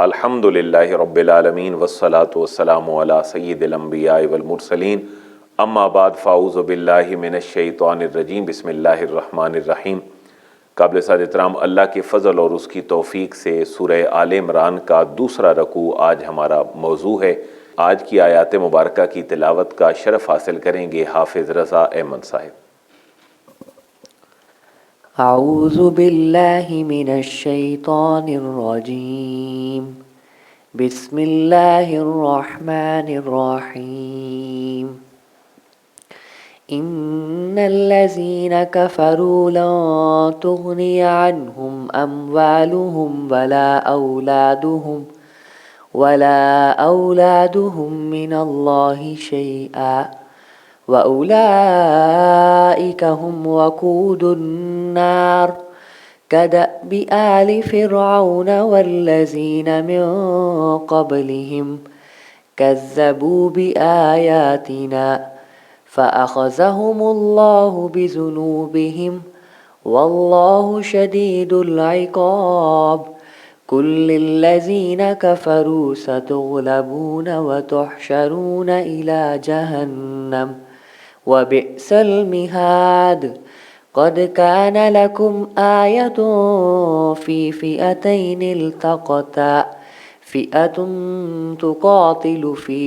الحمدللہ رب العالمین والصلاة والسلام علی سید الانبیاء والمرسلین اما بعد فاعوذ باللہ من الشیطان الرجیم بسم اللہ الرحمن الرحیم۔ قابل سعادت احترام اللہ کے فضل اور اس کی توفیق سے سورہ آل عمران کا دوسرا رکوع آج ہمارا موضوع ہے۔ آج کی آیات مبارکہ کی تلاوت کا شرف حاصل کریں گے حافظ رضا احمد صاحب۔ اعوذ باللہ من الشیطان الرجیم بسم اللہ الرحمن الرحیم ان الذین کفروا لن تغنی عنہم اموالہم ولا اولادہم من اللہ شیئا وَأُولَئِكَ هُمْ وَقُودُ النَّارِ كَدَأْبِ آلِ فِرْعَوْنَ وَالَّذِينَ مِن قَبْلِهِمْ كَذَّبُوا بِآيَاتِنَا فَأَخَذَهُمُ اللَّهُ بِذُنُوبِهِمْ وَاللَّهُ شَدِيدُ الْعِقَابِ قُل لِّلَّذِينَ كَفَرُوا سَتُغْلَبُونَ وَتُحْشَرُونَ إِلَى جَهَنَّمَ وبئس المہاد قد كان لكم آية في فئتين التقتا فئة تقاتل في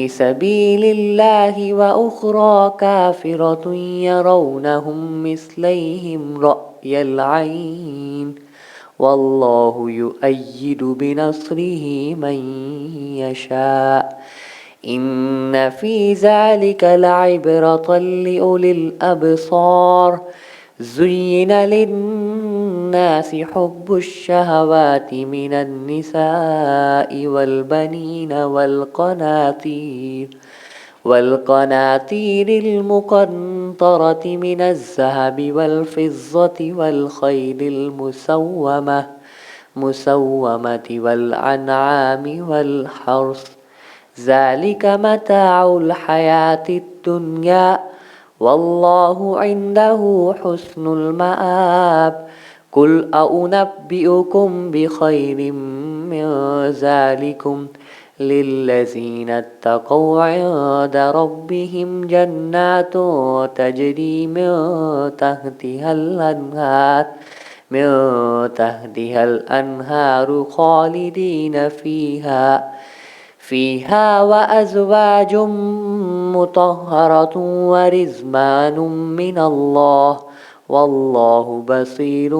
سبيل الله وأخرى كافرة يرونهم مثليهم رأي العين والله يؤيد بنصره من يشاء ان فی ذلک لعبرة لأولی الابصار زین للناس حب الشہوات من النساء والبنین والقناطیر المقنطرة من الذهب والفضة والخيل المسومة والأنعام والحرث ذلك متاع الحياة الدنيا والله عنده حسن المآب قل أنبئكم بخير من ذلكم للذين اتقوا عند ربهم جنات تجري من تحتها الأنهار خالدين فيها وأزواج مطهرة ورزوان من الله والله بصير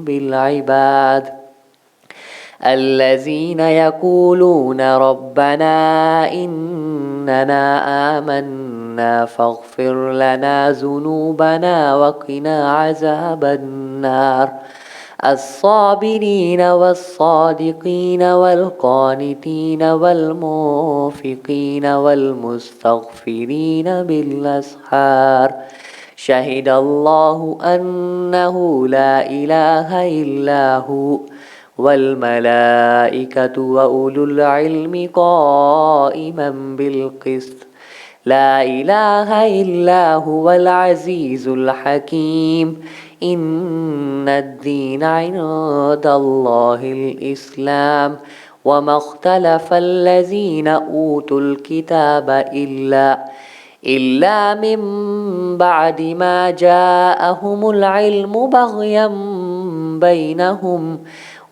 بالعباد الذين يقولون ربنا إننا آمنا فاغفر لنا ذنوبنا وقنا عذاب النار الصابرين والصادقين والقانتين والمنفقين والمستغفرين بالأسحار شهد الله أنه لا إله إلا هو والملائكة وأولو العلم قائما بالقسط لا إله إلا هو العزيز الحكيم ان الدین عند اللہ الاسلام وما اختلف الذین اوتوا الكتاب الا من بعد ما جاءهم العلم بغیا بینهم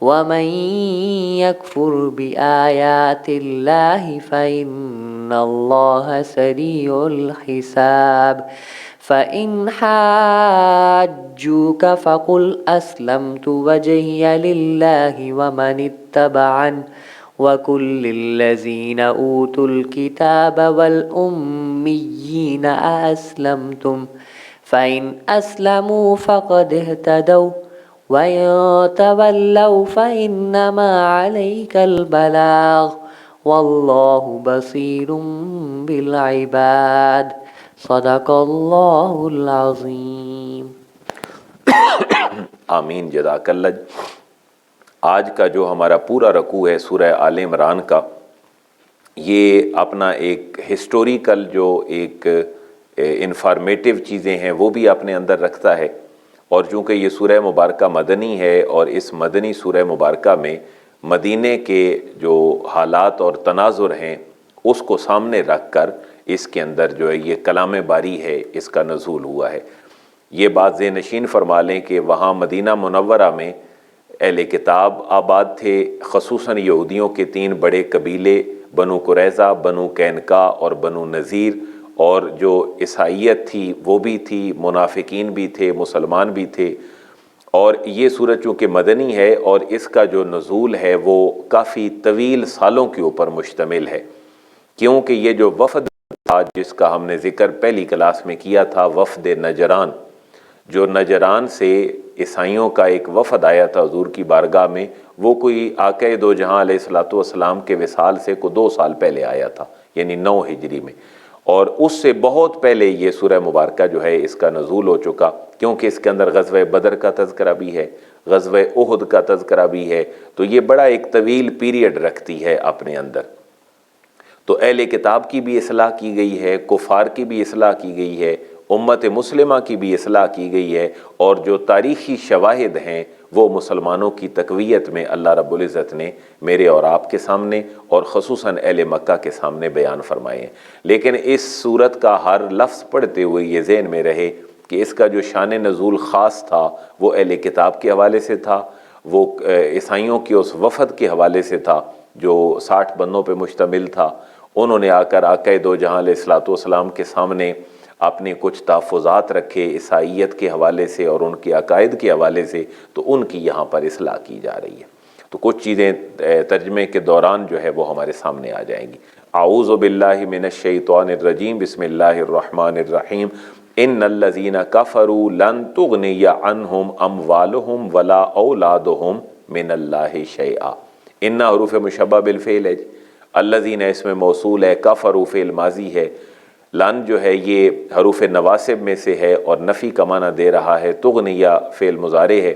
ومن يكفر بآيات الله فإن الله سريع الحساب فإن حاجوك فقل أسلمت وجهي لله ومن اتبعن وقل للذين أوتوا الكتاب والأميين أأسلمتم فإن أسلموا فقد اهتدوا وإن تولوا فإنما عليك البلاغ والله بصير بالعباد صدق اللہ العظیم۔ آمین جزاک اللہ۔ آج کا جو ہمارا پورا رکوع ہے سورہ آل عمران کا، یہ اپنا ایک ہسٹوریکل جو ایک انفارمیٹیو چیزیں ہیں وہ بھی اپنے اندر رکھتا ہے، اور چونکہ یہ سورہ مبارکہ مدنی ہے اور اس مدنی سورہ مبارکہ میں مدینے کے جو حالات اور تناظر ہیں اس کو سامنے رکھ کر اس کے اندر جو ہے یہ کلام باری ہے اس کا نزول ہوا ہے۔ یہ بات ذہن نشین فرما لیں کہ وہاں مدینہ منورہ میں اہل کتاب آباد تھے، خصوصاً یہودیوں کے 3 بڑے قبیلے بنو قریظہ، بنو قینقاع اور بنو نذیر، اور جو عیسائیت تھی وہ بھی تھی، منافقین بھی تھے، مسلمان بھی تھے۔ اور یہ سورۃ چونکہ مدنی ہے اور اس کا جو نزول ہے وہ کافی طویل سالوں کے اوپر مشتمل ہے، کیونکہ یہ جو وفد تھا جس کا ہم نے ذکر پہلی کلاس میں کیا تھا، وفد نجران، جو نجران سے عیسائیوں کا ایک وفد آیا تھا حضور کی بارگاہ میں، وہ کوئی آقا دو جہاں علیہ الصلوۃ والسلام کے وصال سے 2 سال پہلے آیا تھا، یعنی 9 ہجری میں، اور اس سے بہت پہلے یہ سورہ مبارکہ جو ہے اس کا نزول ہو چکا، کیونکہ اس کے اندر غزوہ بدر کا تذکرہ بھی ہے، غزوہ احد کا تذکرہ بھی ہے، تو یہ بڑا ایک طویل پیریڈ رکھتی ہے اپنے اندر۔ تو اہل کتاب کی بھی اصلاح کی گئی ہے، کفار کی بھی اصلاح کی گئی ہے، امت مسلمہ کی بھی اصلاح کی گئی ہے، اور جو تاریخی شواہد ہیں وہ مسلمانوں کی تقویت میں اللہ رب العزت نے میرے اور آپ کے سامنے اور خصوصاً اہل مکہ کے سامنے بیان فرمائے ہیں۔ لیکن اس صورت کا ہر لفظ پڑھتے ہوئے یہ ذہن میں رہے کہ اس کا جو شان نزول خاص تھا وہ اہل کتاب کے حوالے سے تھا، وہ عیسائیوں کے اس وفد کے حوالے سے تھا جو 60 بندوں پہ مشتمل تھا۔ انہوں نے آ کر آقا دو جہاں علیہ الصلوۃ والسلام کے سامنے اپنے کچھ تحفظات رکھے عیسائیت کے حوالے سے اور ان کے عقائد کے حوالے سے، تو ان کی یہاں پر اصلاح کی جا رہی ہے۔ تو کچھ چیزیں ترجمے کے دوران جو ہے وہ ہمارے سامنے آ جائیں گی۔ اعوذ باللہ من الشیطان الرجیم، بسم اللہ الرحمن الرحیم۔ ان الذین کفروا لن تغنی عنہم اموالہم ولا اولادہم من اللہ شیئا۔ ان حروف مشبہ بالفعل ہے، الذین اس میں موصول ہے، کفروا فعل ماضی ہے، لن جو ہے یہ حروف نواسب میں سے ہے اور نفی کا معنی دے رہا ہے، تغنیہ فعل مضارع ہے۔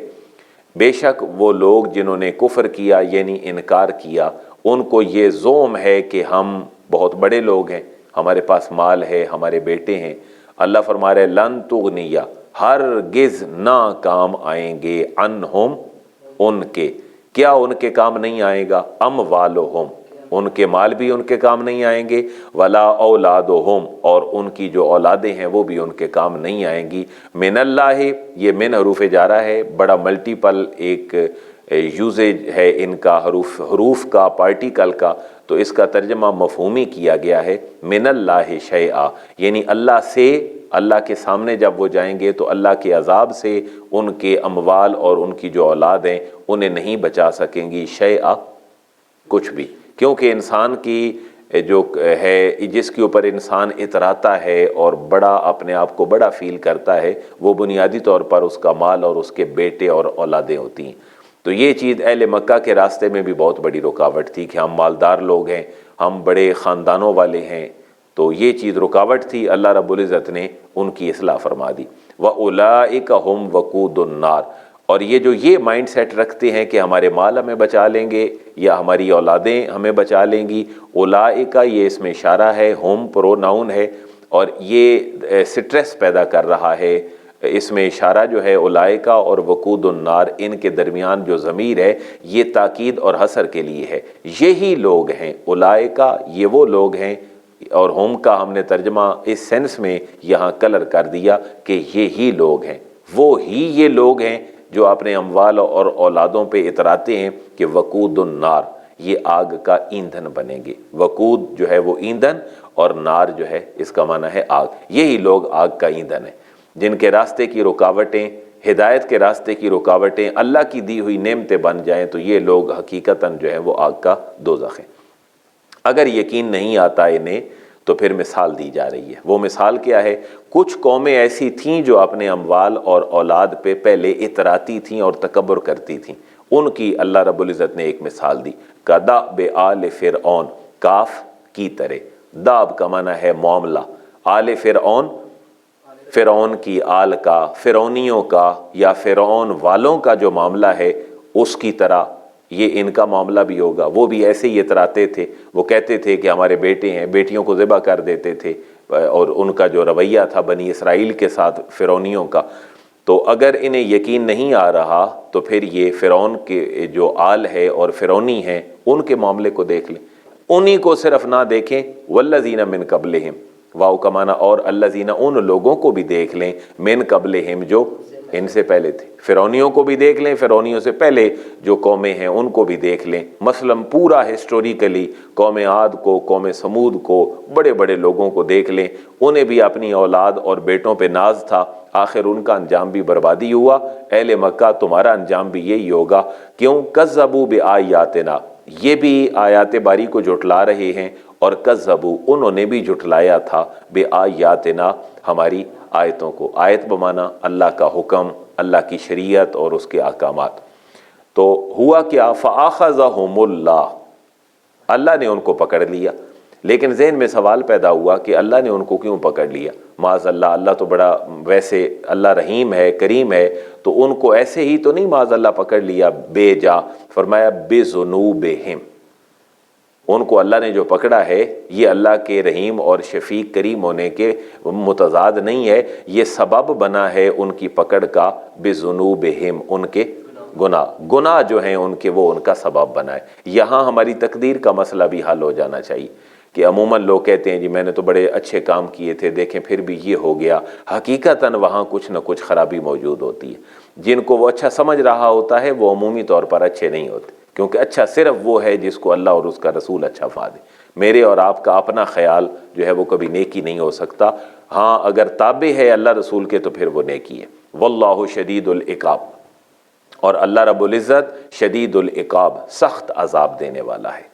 بے شک وہ لوگ جنہوں نے کفر کیا یعنی انکار کیا، ان کو یہ زوم ہے کہ ہم بہت بڑے لوگ ہیں، ہمارے پاس مال ہے، ہمارے بیٹے ہیں۔ اللہ فرما رہے لن تغنیہ، ہرگز نہ کام آئیں گے، عنہم ان کے، کیا ان کے کام نہیں آئے گا؟ اموالہم، ان کے مال بھی ان کے کام نہیں آئیں گے، ولا اولادہم، اور ان کی جو اولادیں ہیں وہ بھی ان کے کام نہیں آئیں گی۔ من اللہ، یہ من حروف جارہ ہے، بڑا ملٹیپل ایک یوزیج ہے ان کا، حروف کا، پارٹیکل کا، تو اس کا ترجمہ مفہومی کیا گیا ہے من اللہ شیئا، یعنی اللہ سے، اللہ کے سامنے جب وہ جائیں گے تو اللہ کے عذاب سے ان کے اموال اور ان کی جو اولاد ہیں انہیں نہیں بچا سکیں گی، شیئا کچھ بھی، کیونکہ انسان کی جو ہے جس کے اوپر انسان اتراتا ہے اور بڑا اپنے آپ کو بڑا فیل کرتا ہے، وہ بنیادی طور پر اس کا مال اور اس کے بیٹے اور اولادیں ہوتی ہیں۔ تو یہ چیز اہل مکہ کے راستے میں بھی بہت بڑی رکاوٹ تھی کہ ہم مالدار لوگ ہیں، ہم بڑے خاندانوں والے ہیں، تو یہ چیز رکاوٹ تھی، اللہ رب العزت نے ان کی اصلاح فرما دی۔ وَأُولَئِكَ هُمْ وَقُودُ النَّارِ، اور یہ جو یہ مائنڈ سیٹ رکھتے ہیں کہ ہمارے مال ہمیں بچا لیں گے یا ہماری اولادیں ہمیں بچا لیں گی، اولئک یہ اس میں اشارہ ہے، ہم پروناؤن ہے اور یہ سٹریس پیدا کر رہا ہے، اس میں اشارہ جو ہے اولئک اور وقود النار، ان کے درمیان جو ضمیر ہے یہ تاکید اور حصر کے لیے ہے، یہی لوگ ہیں، اولئک یہ وہ لوگ ہیں، اور ہم کا ہم نے ترجمہ اس سینس میں یہاں کلر کر دیا کہ یہی لوگ ہیں، وہ ہی یہ لوگ ہیں جو اپنے اموال اور اولادوں پہ اتراتے ہیں کہ وقود النار، یہ آگ کا ایندھن بنیں گے۔ وقود جو ہے وہ ایندھن اور نار جو ہے اس کا معنی ہے آگ، یہی لوگ آگ کا ایندھن ہیں، جن کے راستے کی رکاوٹیں، ہدایت کے راستے کی رکاوٹیں اللہ کی دی ہوئی نعمتیں بن جائیں تو یہ لوگ حقیقتاً جو ہے وہ آگ کا دوزخ ہیں۔ اگر یقین نہیں آتا انہیں تو پھر مثال دی جا رہی ہے۔ وہ مثال کیا ہے؟ کچھ قومیں ایسی تھیں جو اپنے اموال اور اولاد پہ پہلے اتراتی تھیں اور تکبر کرتی تھیں، ان کی اللہ رب العزت نے ایک مثال دی، کدأب آل فرعون، کاف کی طرح، داب کا معنی ہے معاملہ، آل فرعون فرعون کی آل کا، فرعونیوں کا یا فرعون والوں کا جو معاملہ ہے اس کی طرح یہ ان کا معاملہ بھی ہوگا۔ وہ بھی ایسے ہی اتراتے تھے، وہ کہتے تھے کہ ہمارے بیٹے ہیں، بیٹیوں کو ذبح کر دیتے تھے، اور ان کا جو رویہ تھا بنی اسرائیل کے ساتھ فرعونیوں کا، تو اگر انہیں یقین نہیں آ رہا تو پھر یہ فرعون کے جو آل ہے اور فرعونی ہیں ان کے معاملے کو دیکھ لیں، انہی کو صرف نہ دیکھیں، والذین من قبلہم، واو کا معنی اور الذین، ان لوگوں کو بھی دیکھ لیں، من قبلہم جو ان سے پہلے تھے، فرعونیوں کو بھی دیکھ لیں، فرعونیوں سے پہلے جو قومیں ہیں ان کو بھی دیکھ لیں، مثلا پورا ہسٹوریکلی قوم عاد کو، قوم سمود کو، بڑے بڑے لوگوں کو دیکھ لیں، انہیں بھی اپنی اولاد اور بیٹوں پہ ناز تھا، آخر ان کا انجام بھی بربادی ہوا۔ اہل مکہ تمہارا انجام بھی یہی ہوگا، کیوں؟ کذبوا بآیاتنا، یہ بھی آیات باری کو جھٹلا رہے ہیں، اور کذبوا، انہوں نے بھی جھٹلایا تھا، بآیاتنا، ہماری آیتوں کو، آیت بمانا اللہ کا حکم، اللہ کی شریعت اور اس کے احکامات۔ تو ہوا کیا؟ فَأَخَذَهُمُ اللَّهُ، اللہ نے ان کو پکڑ لیا۔ لیکن ذہن میں سوال پیدا ہوا کہ اللہ نے ان کو کیوں پکڑ لیا؟ معاذ اللہ، اللہ تو بڑا، ویسے اللہ رحیم ہے، کریم ہے، تو ان کو ایسے ہی تو نہیں معاذ اللہ پکڑ لیا بے جا، فرمایا بِذُنُوبِهِمْ، ان کو اللہ نے جو پکڑا ہے یہ اللہ کے رحیم اور شفیق کریم ہونے کے متضاد نہیں ہے، یہ سبب بنا ہے ان کی پکڑ کا، بِذُنُوبِهِمْ، ان کے گناہ جو ہیں ان کے، وہ ان کا سبب بنا ہے۔ یہاں ہماری تقدیر کا مسئلہ بھی حل ہو جانا چاہیے کہ عموماً لوگ کہتے ہیں جی میں نے تو بڑے اچھے کام کیے تھے، دیکھیں پھر بھی یہ ہو گیا، حقیقتاً وہاں کچھ نہ کچھ خرابی موجود ہوتی ہے۔ جن کو وہ اچھا سمجھ رہا ہوتا ہے وہ عمومی طور پر اچھے نہیں ہوتے، کیونکہ اچھا صرف وہ ہے جس کو اللہ اور اس کا رسول اچھا فا دے۔ میرے اور آپ کا اپنا خیال جو ہے وہ کبھی نیکی نہیں ہو سکتا، ہاں اگر تابع ہے اللہ رسول کے تو پھر وہ نیکی ہے۔ واللہ شدید العقاب، اور اللہ رب العزت شدید العقاب، سخت عذاب دینے والا ہے۔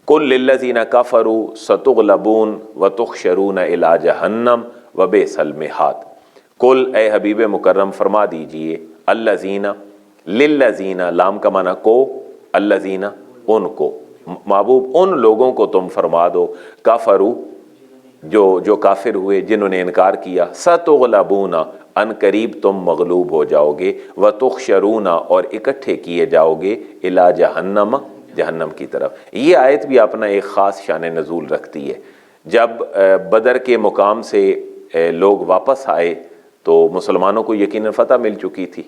قل للذین کفروا ستغلبون وتحشرون الی جہنم وبئس المہاد، قل، اے حبیب مکرم فرما دیجئے، الذین، للذین، لام کا معنی کو، الذین، ان کو، محبوب ان لوگوں کو تم فرما دو، کفروا، جو کافر ہوئے، جنہوں نے انکار کیا، ستغلبون، ان قریب تم مغلوب ہو جاؤ گے، وتحشرون، اور اکٹھے کیے جاؤ گے، الی جہنم، جہنم کی طرف۔ یہ آیت بھی اپنا ایک خاص شان نزول رکھتی ہے۔ جب بدر کے مقام سے لوگ واپس آئے تو مسلمانوں کو یقیناً فتح مل چکی تھی،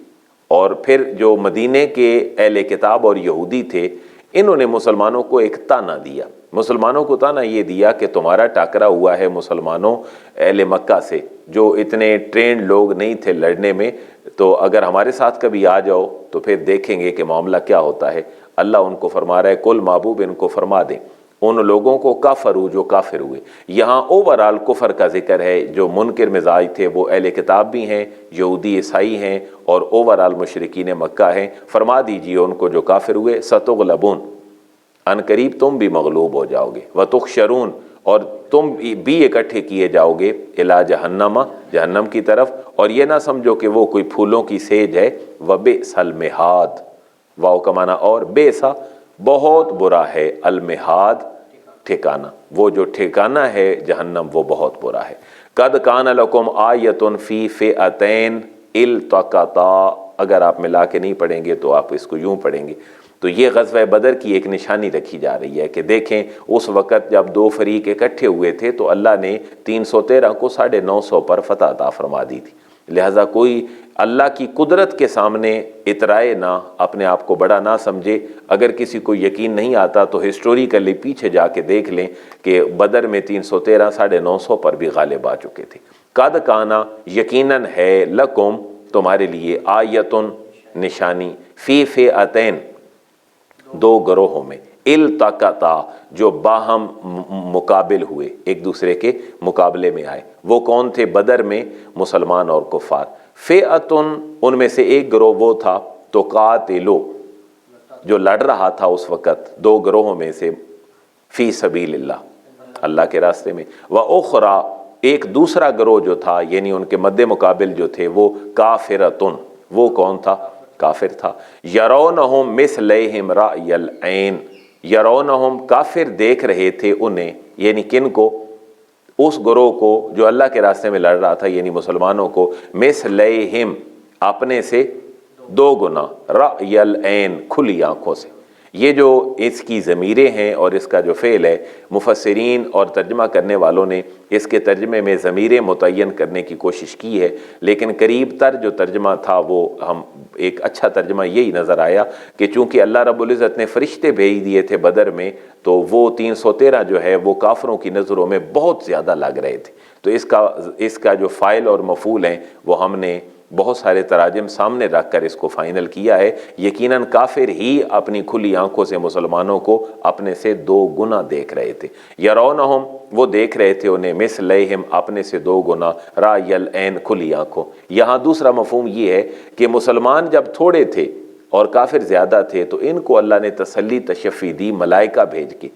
اور پھر جو مدینے کے اہل کتاب اور یہودی تھے انہوں نے مسلمانوں کو ایک تانا دیا، مسلمانوں کو تانا یہ دیا کہ تمہارا ٹاکرا ہوا ہے مسلمانوں اہل مکہ سے، جو اتنے ٹرینڈ لوگ نہیں تھے لڑنے میں، تو اگر ہمارے ساتھ کبھی آ جاؤ تو پھر دیکھیں گے کہ معاملہ کیا ہوتا ہے۔ اللہ ان کو فرما رہا ہے، کل محبوب ان کو فرما دیں، ان لوگوں کو کافرو، جو کافر ہوئے۔ یہاں اوورال کفر کا ذکر ہے، جو منکر مزاج تھے وہ اہل کتاب بھی ہیں، یہودی عیسائی ہیں، اور اوورال مشرکین مکہ ہیں۔ فرما دیجئے ان کو جو کافر ہوئے، ستغلبون، ان قریب تم بھی مغلوب ہو جاؤ گے، وتحشرون، اور تم بھی اکٹھے کیے جاؤ گے، الی جہنم، جہنم کی طرف۔ اور یہ نہ سمجھو کہ وہ کوئی پھولوں کی سیج ہے، وبئس المہاد، واو کا معنی اور، بئسا بہت برا ہے، المہاد ٹھکانہ، وہ جو ٹھکانہ ہے جہنم وہ بہت برا ہے۔ قد کان لکم آیۃ فی فئتین التقطا، اگر آپ ملا کے نہیں پڑھیں گے تو آپ اس کو یوں پڑھیں گے، تو یہ غزوہ بدر کی ایک نشانی رکھی جا رہی ہے کہ دیکھیں اس وقت جب دو فریق اکٹھے ہوئے تھے تو اللہ نے 313 کو 950 پر فتح عطا فرما دی تھی۔ لہٰذا کوئی اللہ کی قدرت کے سامنے اترائے نہ، اپنے آپ کو بڑا نہ سمجھے۔ اگر کسی کو یقین نہیں آتا تو ہسٹوریکلی پیچھے جا کے دیکھ لیں کہ بدر میں 313 950 پر بھی غالب آ چکے تھے۔ قد کانا، یقیناً ہے، لکم، تمہارے لیے، آیتن، نشانی، فی فئتین، دو گروہوں میں، التقطا، جو باہم مقابل ہوئے، ایک دوسرے کے مقابلے میں آئے۔ وہ کون تھے بدر میں؟ مسلمان اور کفار۔ فئتن، ان میں سے ایک گروہ وہ تھا، تو قاتلو، جو لڑ رہا تھا اس وقت دو گروہوں میں سے، فی سبیل اللہ، اللہ کے راستے میں، وَأُخْرَى، ایک دوسرا گروہ جو تھا، یعنی ان کے مد مقابل جو تھے وہ کافرتن، وہ کون تھا؟ کافر تھا۔ یرونہم مثلیہم رأی العین، یرونہم، کافر دیکھ رہے تھے انہیں، یعنی کن کو؟ اس گروہ کو جو اللہ کے راستے میں لڑ رہا تھا، یعنی مسلمانوں کو، مثلیہم، اپنے سے دو گنا، رأی العین، کھلی آنکھوں سے، یہ جو اس کی ضمیریں ہیں اور اس کا جو فعل ہے، مفسرین اور ترجمہ کرنے والوں نے اس کے ترجمے میں ضمیریں متعین کرنے کی کوشش کی ہے، لیکن قریب تر جو ترجمہ تھا وہ ہم ایک اچھا ترجمہ یہی نظر آیا کہ چونکہ اللہ رب العزت نے فرشتے بھیج دیے تھے بدر میں، تو وہ 313 جو ہے وہ کافروں کی نظروں میں بہت زیادہ لگ رہے تھے، تو اس کا جو فاعل اور مفعول ہیں وہ ہم نے بہت سارے تراجم سامنے رکھ کر اس کو فائنل کیا ہے۔ یقیناً کافر ہی اپنی کھلی آنکھوں سے مسلمانوں کو اپنے سے 2 گنا دیکھ رہے تھے، یرونہم وہ دیکھ رہے تھے انہیں مثلیہم اپنے سے 2 گنا، رأی العین کھلی آنکھوں۔ یہاں دوسرا مفہوم یہ ہے کہ مسلمان جب تھوڑے تھے اور کافر زیادہ تھے تو ان کو اللہ نے تسلی تشفی دی ملائکہ بھیج کے،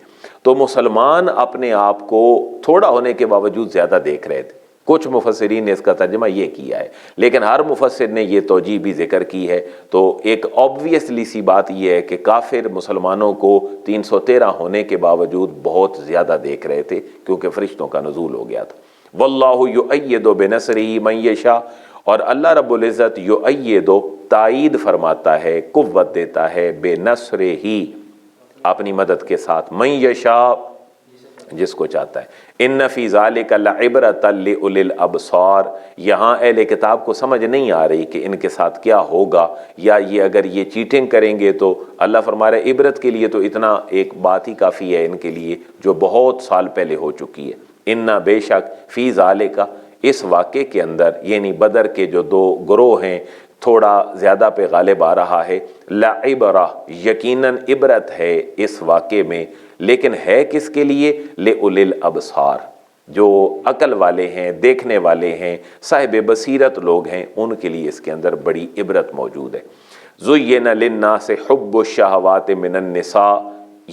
تو مسلمان اپنے آپ کو تھوڑا ہونے کے باوجود زیادہ دیکھ رہے تھے۔ کچھ مفسرین نے اس کا ترجمہ یہ کیا ہے، لیکن ہر مفسر نے یہ توجیہ بھی ذکر کی ہے۔ تو ایک obviously سی بات یہ ہے کہ کافر مسلمانوں کو 313 ہونے کے باوجود بہت زیادہ دیکھ رہے تھے، کیونکہ فرشتوں کا نزول ہو گیا تھا۔ واللہ یؤید بنصرہ من یشاء، اور اللہ رب العزت یؤید تائید فرماتا ہے، قوت دیتا ہے، بنصرہ اپنی مدد کے ساتھ، من یشاء جس کو چاہتا ہے۔ ان فی ذالک لعبرۃ لأولی الابصار، یہاں اہل کتاب کو سمجھ نہیں آ رہی کہ ان کے ساتھ کیا ہوگا، یا یہ اگر یہ چیٹنگ کریں گے تو اللہ فرما رہا ہے عبرت کے لیے تو اتنا ایک بات ہی کافی ہے ان کے لیے جو بہت سال پہلے ہو چکی ہے۔ ان بے شک فی ذالک اس واقعے کے اندر، یعنی بدر کے جو 2 گروہ ہیں تھوڑا زیادہ پہ غالب آ رہا ہے، لعبرہ یقیناً عبرت ہے اس واقعے میں، لیکن ہے کس کے لیے؟ لأولی الابصار، جو عقل والے ہیں، دیکھنے والے ہیں، صاحب بصیرت لوگ ہیں، ان کے لیے اس کے اندر بڑی عبرت موجود ہے۔ زُیِّنَ لِلنَّاسِ حُبُّ الشَّہَوَاتِ مِنَ النِّسَاءِ،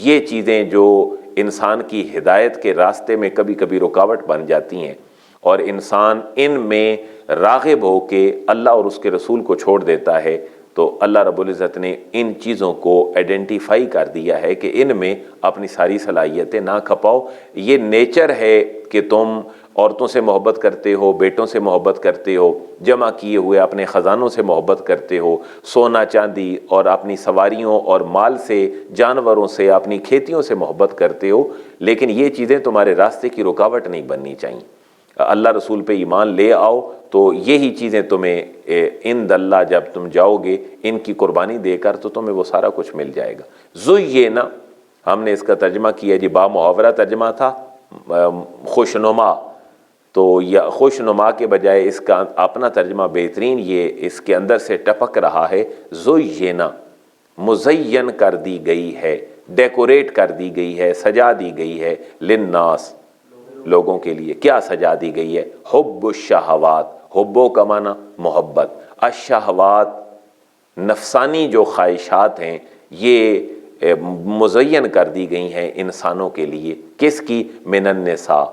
یہ چیزیں جو انسان کی ہدایت کے راستے میں کبھی کبھی رکاوٹ بن جاتی ہیں اور انسان ان میں راغب ہو کے اللہ اور اس کے رسول کو چھوڑ دیتا ہے، تو اللہ رب العزت نے ان چیزوں کو آئیڈینٹیفائی کر دیا ہے کہ ان میں اپنی ساری صلاحیتیں نہ کھپاؤ۔ یہ نیچر ہے کہ تم عورتوں سے محبت کرتے ہو، بیٹوں سے محبت کرتے ہو، جمع کیے ہوئے اپنے خزانوں سے محبت کرتے ہو، سونا چاندی اور اپنی سواریوں اور مال سے، جانوروں سے، اپنی کھیتیوں سے محبت کرتے ہو، لیکن یہ چیزیں تمہارے راستے کی رکاوٹ نہیں بننی چاہیے۔ اللہ رسول پہ ایمان لے آؤ تو یہی چیزیں تمہیں عند اللہ جب تم جاؤ گے ان کی قربانی دے کر تو تمہیں وہ سارا کچھ مل جائے گا۔ زُیِّنَ ہم نے اس کا ترجمہ کیا جی، با محاورہ ترجمہ تھا خوشنما، تو یا خوشنما کے بجائے اس کا اپنا ترجمہ بہترین یہ اس کے اندر سے ٹپک رہا ہے، زُیِّنَ مزین کر دی گئی ہے، ڈیکوریٹ کر دی گئی ہے، سجا دی گئی ہے، للناس لوگوں کے لیے۔ کیا سجا دی گئی ہے؟ حب الشہوات، حبو کا معنی محبت، الشہوات نفسانی جو خواہشات ہیں یہ مزین کر دی گئی ہیں انسانوں کے لیے۔ کس کی؟ من النساء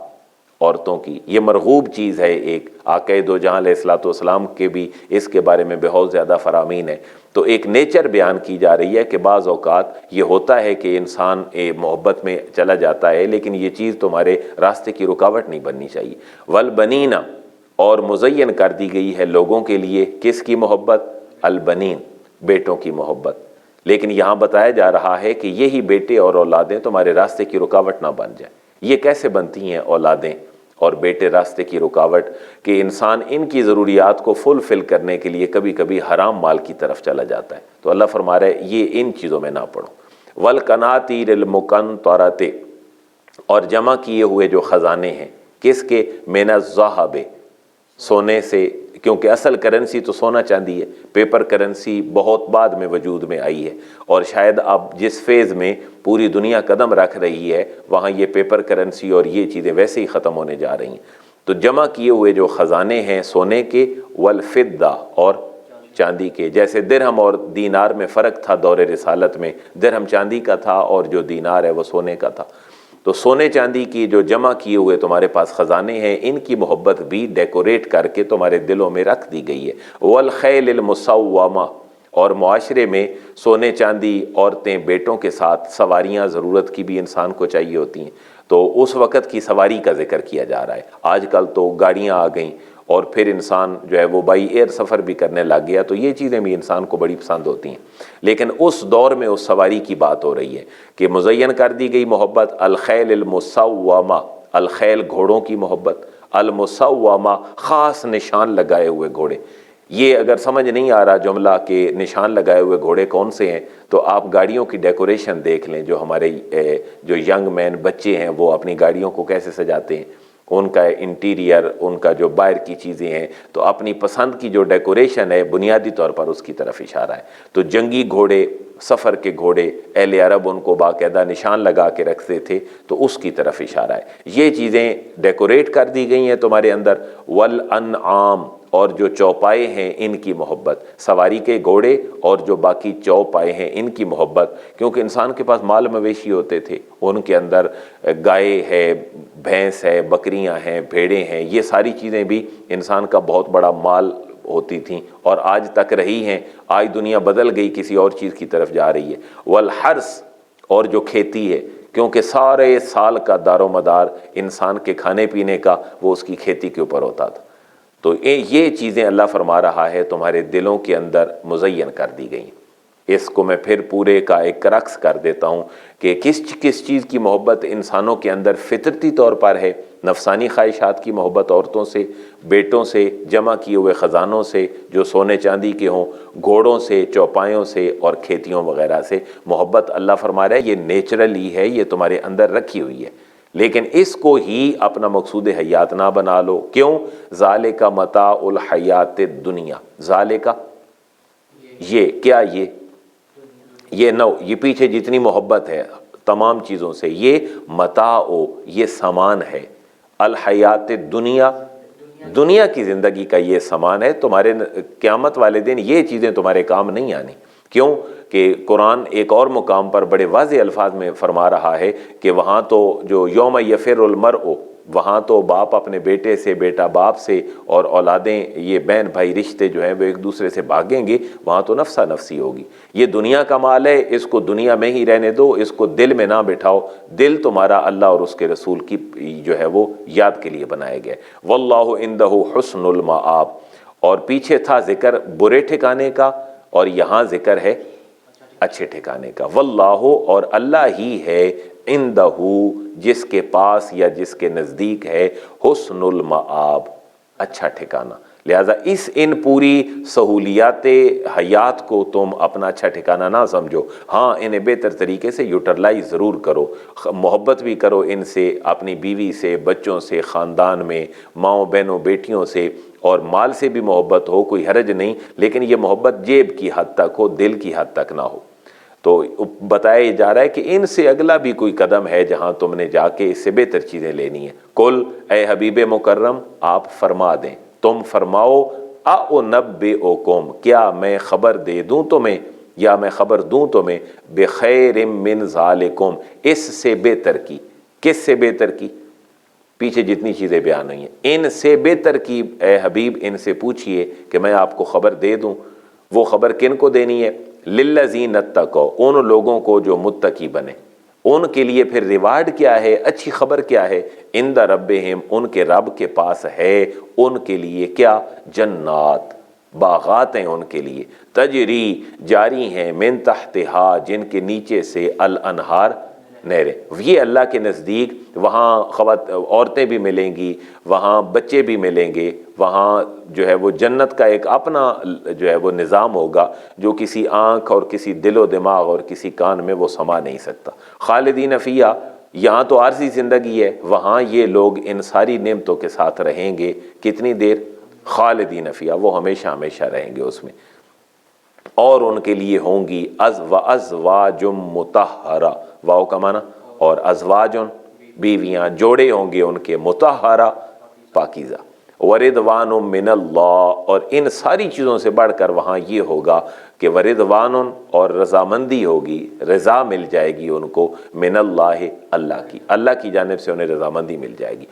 عورتوں کی۔ یہ مرغوب چیز ہے ایک، آقا دو جہاں علیہ الصلوۃ والسلام کے بھی اس کے بارے میں بہت زیادہ فرامین ہے۔ تو ایک نیچر بیان کی جا رہی ہے کہ بعض اوقات یہ ہوتا ہے کہ انسان محبت میں چلا جاتا ہے، لیکن یہ چیز تمہارے راستے کی رکاوٹ نہیں بننی چاہیے۔ والبنین اور مزین کر دی گئی ہے لوگوں کے لیے کس کی محبت؟ البنین بیٹوں کی محبت۔ لیکن یہاں بتایا جا رہا ہے کہ یہی بیٹے اور اولادیں تمہارے راستے کی رکاوٹ نہ بن جائیں۔ یہ کیسے بنتی ہیں اولادیں اور بیٹے راستے کی رکاوٹ؟ کہ انسان ان کی ضروریات کو فلفل کرنے کے لیے کبھی کبھی حرام مال کی طرف چلا جاتا ہے، تو اللہ فرما رہا ہے یہ ان چیزوں میں نہ پڑو۔ والقناطیر المقنطرۃ اور جمع کیے ہوئے جو خزانے ہیں کس کے؟ من الذہب سونے سے، کیونکہ اصل کرنسی تو سونا چاندی ہے، پیپر کرنسی بہت بعد میں وجود میں آئی ہے، اور شاید اب جس فیز میں پوری دنیا قدم رکھ رہی ہے وہاں یہ پیپر کرنسی اور یہ چیزیں ویسے ہی ختم ہونے جا رہی ہیں۔ تو جمع کیے ہوئے جو خزانے ہیں سونے کے، والفضہ اور چاندی کے۔ جیسے درہم اور دینار میں فرق تھا دور رسالت میں، درہم چاندی کا تھا اور جو دینار ہے وہ سونے کا تھا۔ تو سونے چاندی کی جو جمع کیے ہوئے تمہارے پاس خزانے ہیں ان کی محبت بھی ڈیکوریٹ کر کے تمہارے دلوں میں رکھ دی گئی ہے۔ والخیل المسومہ اور معاشرے میں سونے چاندی، عورتیں، بیٹوں کے ساتھ سواریاں ضرورت کی بھی انسان کو چاہیے ہوتی ہیں، تو اس وقت کی سواری کا ذکر کیا جا رہا ہے۔ آج کل تو گاڑیاں آ گئیں اور پھر انسان جو ہے وہ بائی ایئر سفر بھی کرنے لگ گیا، تو یہ چیزیں بھی انسان کو بڑی پسند ہوتی ہیں۔ لیکن اس دور میں اس سواری کی بات ہو رہی ہے کہ مزین کر دی گئی محبت، الخیل المسومہ، الخیل گھوڑوں کی محبت، المسومہ خاص نشان لگائے ہوئے گھوڑے۔ یہ اگر سمجھ نہیں آ رہا جملہ کہ نشان لگائے ہوئے گھوڑے کون سے ہیں، تو آپ گاڑیوں کی ڈیکوریشن دیکھ لیں، جو ہمارے جو ینگ مین بچے ہیں وہ اپنی گاڑیوں کو کیسے سجاتے ہیں، ان کا انٹیریئر، ان کا جو باہر کی چیزیں ہیں، تو اپنی پسند کی جو ڈیکوریشن ہے بنیادی طور پر اس کی طرف اشارہ ہے۔ تو جنگی گھوڑے، سفر کے گھوڑے، اہل عرب ان کو باقاعدہ نشان لگا کے رکھتے تھے، تو اس کی طرف اشارہ ہے۔ یہ چیزیں ڈیکوریٹ کر دی گئی ہیں تمہارے اندر۔ والانعام، اور جو چوپائے ہیں ان کی محبت، سواری کے گھوڑے اور جو باقی چوپائے ہیں ان کی محبت، کیونکہ انسان کے پاس مال مویشی ہوتے تھے، ان کے اندر گائے ہے، بھینس ہے، بکریاں ہیں، بھیڑیں ہیں، یہ ساری چیزیں بھی انسان کا بہت بڑا مال ہوتی تھیں اور آج تک رہی ہیں۔ آج دنیا بدل گئی، کسی اور چیز کی طرف جا رہی ہے۔ والحرث، اور جو کھیتی ہے، کیونکہ سارے سال کا دار و مدار انسان کے کھانے پینے کا وہ اس کی کھیتی کے اوپر ہوتا تھا۔ تو یہ چیزیں اللہ فرما رہا ہے تمہارے دلوں کے اندر مزین کر دی گئیں۔ اس کو میں پھر پورے کا ایک رقص کر دیتا ہوں کہ کس چیز کی محبت انسانوں کے اندر فطرتی طور پر ہے۔ نفسانی خواہشات کی محبت، عورتوں سے، بیٹوں سے، جمع کیے ہوئے خزانوں سے جو سونے چاندی کے ہوں، گھوڑوں سے، چوپایوں سے اور کھیتیوں وغیرہ سے محبت اللہ فرما رہا ہے یہ نیچرلی ہے، یہ تمہارے اندر رکھی ہوئی ہے، لیکن اس کو ہی اپنا مقصود حیات نہ بنا لو۔ کیوں؟ ذالک متاع الحیات الدنیا، ذالک یہ کیا، یہ نو، یہ پیچھے جتنی محبت ہے تمام چیزوں سے، یہ متاع، یہ سامان ہے، الحیات الدنیا، دنیا کی زندگی کا یہ سامان ہے، تمہارے قیامت والے دن یہ چیزیں تمہارے کام نہیں آنی۔ کیوں کہ قرآن ایک اور مقام پر بڑے واضح الفاظ میں فرما رہا ہے کہ وہاں تو جو یوم یفر المرء، وہاں تو باپ اپنے بیٹے سے، بیٹا باپ سے، اور اولادیں، یہ بہن بھائی رشتے جو ہیں وہ ایک دوسرے سے بھاگیں گے، وہاں تو نفسا نفسی ہوگی۔ یہ دنیا کا مال ہے، اس کو دنیا میں ہی رہنے دو، اس کو دل میں نہ بٹھاؤ۔ دل تمہارا اللہ اور اس کے رسول کی جو ہے وہ یاد کے لیے بنائے گئے۔ واللہ عندہ حسن المآب، اور پیچھے تھا ذکر برے ٹھکانے کا، اور یہاں ذکر ہے اچھے ٹھکانے کا۔ واللہ، اور اللہ ہی ہے، عندہ، جس کے پاس یا جس کے نزدیک ہے، حسن المآب، اچھا ٹھکانہ۔ لہٰذا ان پوری سہولیات حیات کو تم اپنا اچھا ٹھکانہ نہ سمجھو، ہاں انہیں بہتر طریقے سے یوٹرلائز ضرور کرو، محبت بھی کرو ان سے، اپنی بیوی سے، بچوں سے، خاندان میں، ماؤں بہنوں بیٹیوں سے، اور مال سے بھی محبت ہو، کوئی حرج نہیں، لیکن یہ محبت جیب کی حد تک ہو، دل کی حد تک نہ ہو۔ تو بتایا جا رہا ہے کہ ان سے اگلا بھی کوئی قدم ہے جہاں تم نے جا کے اس سے بہتر چیزیں لینی ہیں۔ کل، اے حبیب مکرم آپ فرما دیں، تم فرماؤ، اُنبئکم، کیا میں خبر دے دوں تمہیں، یا میں خبر دوں تمہیں، بخیر من ذالکم، اس سے بہتر کی۔ کس سے بہتر کی؟ پیچھے جتنی چیزیں بیان ہوئی ہیں، ان سے بہتر کی اے حبیب ان سے پوچھئے کہ میں آپ کو خبر دے دوں۔ وہ خبر کن کو دینی ہے؟ للذین اتقوا، ان لوگوں کو جو متقی بنے، ان کے لیے پھر ریوارڈ کیا ہے، اچھی خبر کیا ہے؟ عند ربہم، ان کے رب کے پاس ہے ان کے لیے کیا؟ جنات، باغات ہیں ان کے لیے، تجری، جاری ہیں، من تحتہا، جن کے نیچے سے، الانہار، نہریں۔ یہ اللہ کے نزدیک وہاں عورتیں بھی ملیں گی، وہاں بچے بھی ملیں گے، وہاں جو ہے وہ جنت کا ایک اپنا جو ہے وہ نظام ہوگا جو کسی آنکھ اور کسی دل و دماغ اور کسی کان میں وہ سما نہیں سکتا۔ خالدین فیہا، یہاں تو عارضی زندگی ہے، وہاں یہ لوگ ان ساری نعمتوں کے ساتھ رہیں گے، کتنی دیر؟ خالدین فیہا، وہ ہمیشہ ہمیشہ رہیں گے اس میں۔ اور ان کے لیے ہوں گی ازواج مطہرہ، واو کا معنی، اور ازواج، بیویاں، جوڑے ہوں گے ان کے، مطہرہ، پاکیزہ، ورضوان من اللہ، اور ان ساری چیزوں سے بڑھ کر وہاں یہ ہوگا کہ ورضوان، اور رضامندی ہوگی، رضا مل جائے گی ان کو، من اللہ، اللہ کی جانب سے انہیں رضامندی مل جائے گی۔